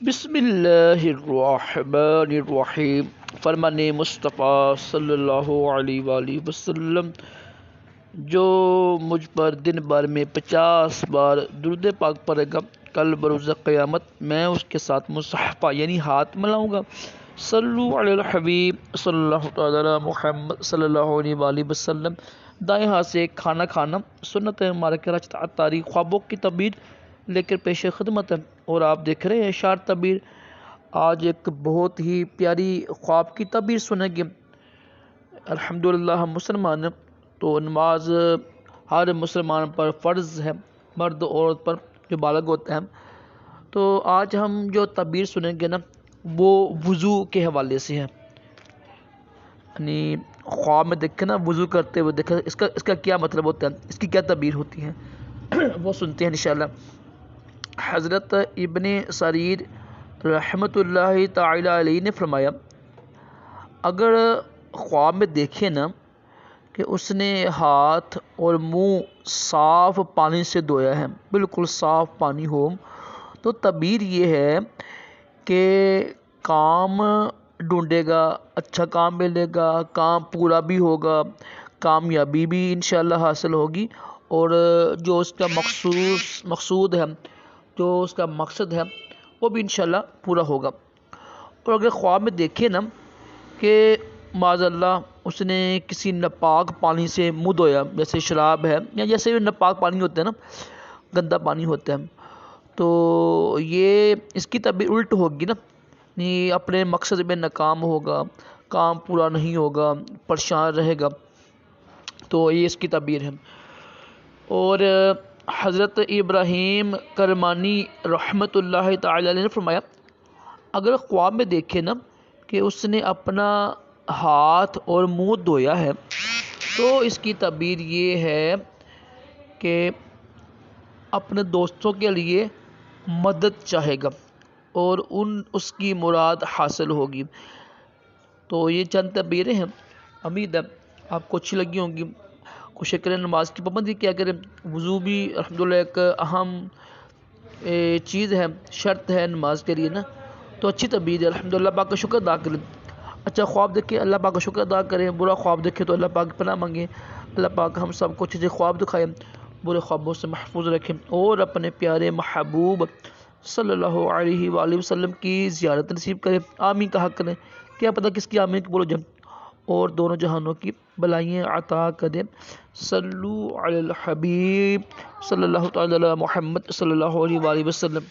بسم اللہ الرحمن الرحیم۔ فرمان مصطفیٰ صلی اللہ علیہ وآلہ وسلم، جو مجھ پر دن بھر میں 50 بار درود پاک پڑھے گا، کل بروز قیامت میں اس کے ساتھ مصحفہ یعنی ہاتھ ملاؤں گا۔ صلو علی الحبیب صلی اللہ تعالی علی محمد صلی اللہ علیہ وآلہ وسلم۔ دائیں ہاتھ سے کھانا کھانا سنت مبارکہ رچت عطاری خوابوں کی تعبیر لے کر پیش خدمت ہے، اور آپ دیکھ رہے ہیں اشار تعبیر۔ آج ایک بہت ہی پیاری خواب کی تعبیر سنیں گے۔ الحمدللہ ہم مسلمان ہیں تو نماز ہر مسلمان پر فرض ہے، مرد عورت پر جو بالغ ہوتے ہیں۔ تو آج ہم جو تعبیر سنیں گے نا، وہ وضو کے حوالے سے ہے۔ یعنی خواب میں دیکھیں نا، وضو کرتے ہوئے دیکھیں، اس کا کیا مطلب ہوتا ہے، اس کی کیا تعبیر ہوتی ہے، وہ سنتے ہیں انشاءاللہ۔ حضرت ابن سریر رحمۃ اللہ تعالی علیہ نے فرمایا، اگر خواب میں دیکھیں نا کہ اس نے ہاتھ اور منہ صاف پانی سے دھویا ہے، بالکل صاف پانی ہو، تو تعبیر یہ ہے کہ کام ڈھونڈے گا، اچھا کام ملے گا، کام پورا بھی ہوگا، کامیابی بھی انشاءاللہ حاصل ہوگی، اور جو اس کا مقصود ہے، جو اس کا مقصد ہے، وہ بھی انشاءاللہ پورا ہوگا۔ اور اگر خواب میں دیکھیں نا کہ معاذ اللہ اس نے کسی ناپاک پانی سے منہ دھویا، جیسے شراب ہے یا جیسے بھی ناپاک پانی ہوتا ہے نا، گندا پانی ہوتا ہے، تو یہ اس کی تعبیر الٹ ہوگی نا، یہ اپنے مقصد میں ناکام ہوگا، کام پورا نہیں ہوگا، پریشان رہے گا، تو یہ اس کی تعبیر ہے۔ اور حضرت ابراہیم کرمانی رحمۃ اللہ تعالی علیہ نے فرمایا، اگر خواب میں دیکھے نا کہ اس نے اپنا ہاتھ اور منہ دھویا ہے، تو اس کی تعبیر یہ ہے کہ اپنے دوستوں کے لیے مدد چاہے گا اور اس کی مراد حاصل ہوگی۔ تو یہ چند تعبیریں ہیں، امید ہے آپ کو اچھی لگی ہوں گی۔ کوشش کریں نماز کی پابندی کیا کریں۔ وضو بھی الحمدللہ ایک اہم چیز ہے، شرط ہے نماز کے لیے نا، تو اچھی تعبیر ہے، الحمدللہ پاک کا شکر ادا کریں۔ اچھا خواب دیکھیں اللہ پاک کا شکر ادا کریں، برا خواب دیکھیں تو اللہ پاک پناہ مانگیں۔ اللہ پاک ہم سب کو اچھے خواب دکھائیں، برے خوابوں سے محفوظ رکھیں، اور اپنے پیارے محبوب صلی اللہ علیہ وآلہ وسلم کی زیارت نصیب کریں۔ آمین کہا کریں، کیا پتہ کس کی آمین قبول ہو جائے، اور دونوں جہانوں کی بلائیں عطا کریں۔ صلو علی الحبیب صلی اللہ تعالی علی محمد صلی اللہ علیہ وآلہ وسلم۔